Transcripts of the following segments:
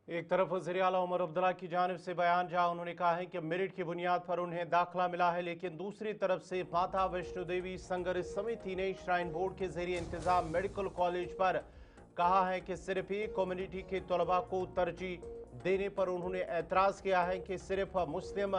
एक तरफ वज़ीर आला उमर अब्दुल्ला की जानिब से बयान जहां उन्होंने कहा है कि मेरिट की बुनियाद पर उन्हें दाखिला मिला है, लेकिन दूसरी तरफ से माता वैष्णो देवी संघर्ष समिति ने श्राइन बोर्ड के जरिए इंतजाम मेडिकल कॉलेज पर कहा है कि सिर्फ एक कम्युनिटी के तलबा को तरजीह देने पर उन्होंने एतराज़ किया है कि सिर्फ मुस्लिम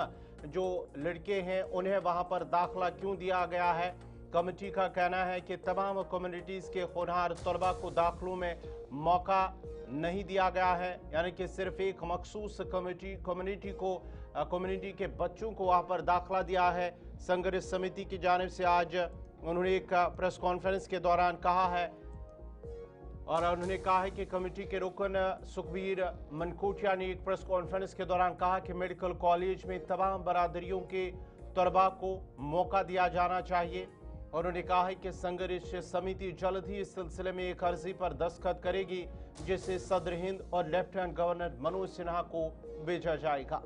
जो लड़के हैं उन्हें वहां पर दाखिला क्यों दिया गया है। कमेटी का कहना है कि तमाम कम्युनिटीज़ के होनहार तलबा को दाखिलों में मौका नहीं दिया गया है, यानी कि सिर्फ एक मखसूस कम्युनिटी के बच्चों को वहाँ पर दाखिला दिया है। संघर्ष समिति की जानिब से आज उन्होंने एक प्रेस कॉन्फ्रेंस के दौरान कहा है और उन्होंने कहा है कि कमेटी के रुकन सुखबीर मनकोटिया ने एक प्रेस कॉन्फ्रेंस के दौरान कहा कि मेडिकल कॉलेज में तमाम बरादरियों के तलबा को मौका दिया जाना चाहिए। उन्होंने कहा है कि संघर्ष समिति जल्द ही इस सिलसिले में एक अर्जी पर दस्तखत करेगी, जिसे सदर हिंद और लेफ्टिनेंट गवर्नर मनोज सिन्हा को भेजा जाएगा।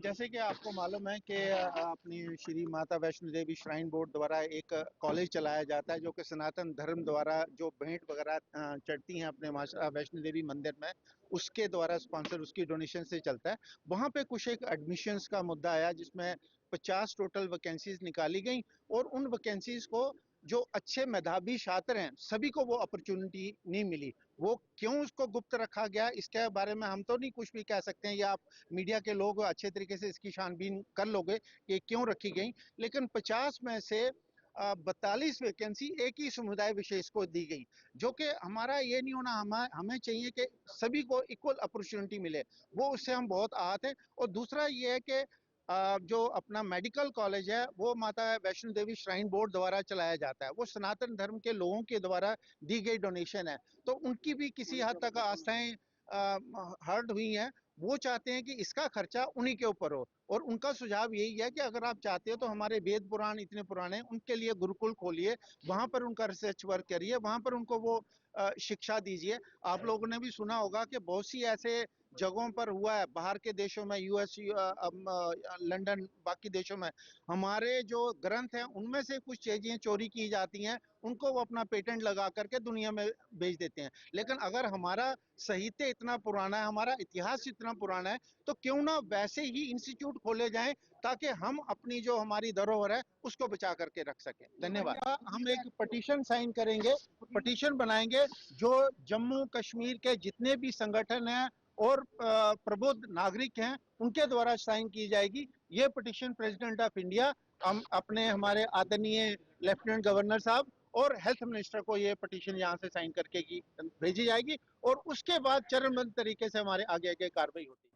जैसे कि आपको मालूम है कि अपनी श्री माता वैष्णो देवी श्राइन बोर्ड द्वारा एक कॉलेज चलाया जाता है जो कि सनातन धर्म द्वारा जो भेंट वगैरह चढ़ती हैं अपने माता वैष्णो देवी मंदिर में, उसके द्वारा स्पॉन्सर, उसकी डोनेशन से चलता है। वहाँ पे कुछ एक एडमिशन्स का मुद्दा आया जिसमें 50 टोटल वैकेंसीज निकाली गई और उन वैकेंसीज को जो अच्छे मेधावी छात्र हैं सभी को वो अपॉर्चुनिटी नहीं मिली। वो क्यों उसको गुप्त रखा गया इसके बारे में हम तो नहीं कुछ भी कह सकते हैं, या आप मीडिया के लोग अच्छे तरीके से इसकी छानबीन कर लोगे कि क्यों रखी गई। लेकिन 50 में से 42 वैकेंसी एक ही समुदाय विशेष को दी गई, जो कि हमारा ये नहीं होना, हमें चाहिए कि सभी को इक्वल अपॉर्चुनिटी मिले, वो उससे हम बहुत आहत हैं। और दूसरा ये है कि जो अपना मेडिकल कॉलेज है वो माता वैष्णो देवी श्राइन बोर्ड द्वारा चलाया जाता है, वो सनातन धर्म के लोगों के द्वारा दी गई डोनेशन है, तो उनकी भी किसी हद तक आस्थाएं हर्ट हुई हैं। वो चाहते हैं कि इसका खर्चा उन्हीं के ऊपर हो, और उनका सुझाव यही है कि अगर आप चाहते हो तो हमारे वेद पुराण इतने पुराने, उनके लिए गुरुकुल खोलिए, वहां पर उनका रिसर्च वर्क करिए, वहां पर उनको वो शिक्षा दीजिए। आप लोगों ने भी सुना होगा कि बहुत सी ऐसे जगहों पर हुआ है बाहर के देशों में, यूएस, लंदन, बाकी देशों में हमारे जो ग्रंथ हैं उनमें से कुछ चीजें चोरी की जाती हैं, उनको वो अपना पेटेंट लगा करके दुनिया में बेच देते हैं। लेकिन अगर हमारा साहित्य इतना पुराना है, हमारा इतिहास इतना पुराना है, तो क्यों ना वैसे ही इंस्टीट्यूट खोले जाएं ताकि हम अपनी जो हमारी धरोहर है उसको बचा करके रख सकें। धन्यवाद। हम एक पटिशन साइन करेंगे, पटिशन बनाएंगे, जो जम्मू कश्मीर के जितने भी संगठन हैं और प्रबुद्ध नागरिक हैं उनके द्वारा साइन की जाएगी। ये पटिशन प्रेसिडेंट ऑफ इंडिया, हम अपने हमारे आदरणीय लेफ्टिनेंट गवर्नर साहब और हेल्थ मिनिस्टर को ये पटिशन यहाँ से साइन करके की भेजी जाएगी, और उसके बाद चरणबद्ध तरीके से हमारे आगे आगे कार्रवाई होती है।